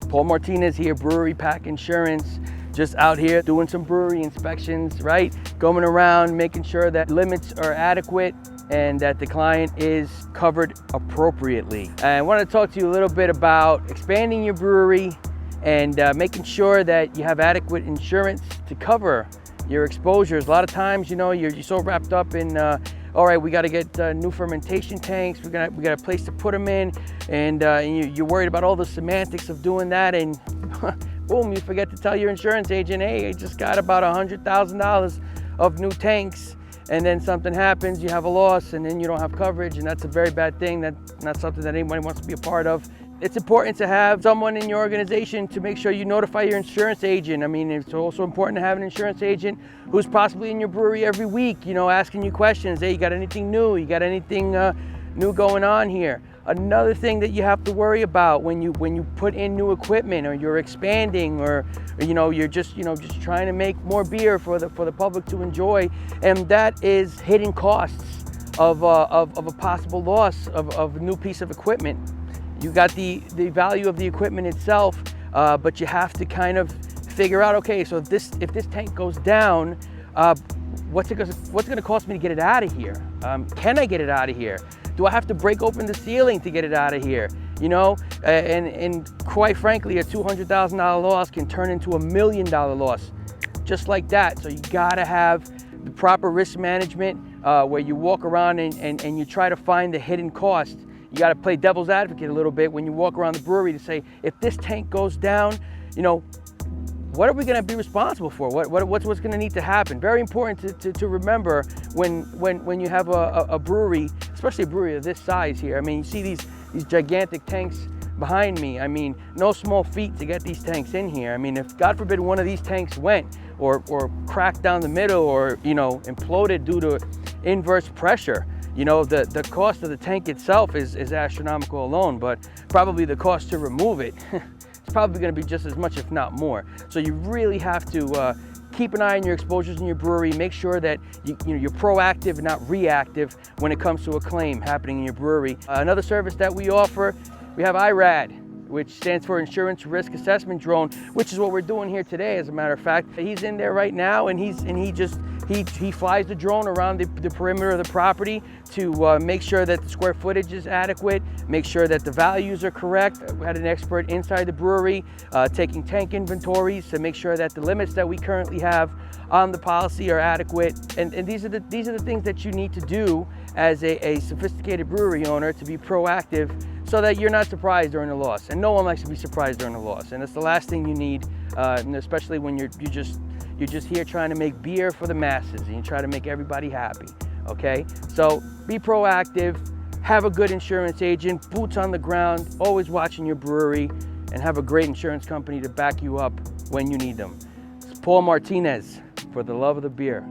Paul Martinez here, Brewery Pak Insurance. Just out here doing some brewery inspections, right? Going around, making sure that limits are adequate and that the client is covered appropriately. And I want to talk to you a little bit about expanding your brewery and making sure that you have adequate insurance to cover your exposures. A lot of times, you're so wrapped up in, all right, we got to get new fermentation tanks. We got a place to put them in, and you're worried about all the semantics of doing that, and boom, you forget to tell your insurance agent, hey, I just got about $100,000 of new tanks, and then something happens, you have a loss, and then you don't have coverage, and that's a very bad thing. That's not something that anybody wants to be a part of. It's important to have someone in your organization to make sure you notify your insurance agent. I mean, it's also important to have an insurance agent who's possibly in your brewery every week, asking you questions. Hey, you got anything new? You got anything new going on here? Another thing that you have to worry about when you put in new equipment, or you're expanding, or you're just trying to make more beer for the public to enjoy, and that is hidden costs of a possible loss of a new piece of equipment. You got the value of the equipment itself, but you have to kind of figure out, okay, so if this tank goes down, what's it gonna cost me to get it out of here? Can I get it out of here? Do I have to break open the ceiling to get it out of here? And quite frankly, a $200,000 loss can turn into $1 million loss, just like that. So you gotta have the proper risk management where you walk around and you try to find the hidden costs. You got to play devil's advocate a little bit when you walk around the brewery to say, if this tank goes down, what are we going to be responsible for? What's going to need to happen? Very important to remember when you have a brewery, especially a brewery of this size here. I mean, you see these gigantic tanks behind me. I mean, no small feat to get these tanks in here. I mean, if God forbid one of these tanks went or cracked down the middle, or imploded due to inverse pressure, the cost of the tank itself is astronomical alone, but probably the cost to remove it, it's probably going to be just as much, if not more. So you really have to keep an eye on your exposures in your brewery. Make sure that you're proactive, not reactive, when it comes to a claim happening in your brewery. Another service that we offer, we have IRAD, which stands for Insurance Risk Assessment Drone, which is what we're doing here today. As a matter of fact, he's in there right now, and he flies the drone around the perimeter of the property to make sure that the square footage is adequate, make sure that the values are correct. We had an expert inside the brewery taking tank inventories to make sure that the limits that we currently have on the policy are adequate. And these are the things that you need to do as a sophisticated brewery owner, to be proactive so that you're not surprised during a loss. And no one likes to be surprised during a loss. And it's the last thing you need, and especially when you're just here trying to make beer for the masses and you try to make everybody happy, okay? So be proactive, have a good insurance agent, boots on the ground, always watching your brewery, and have a great insurance company to back you up when you need them. It's Paul Martinez, for the love of the beer.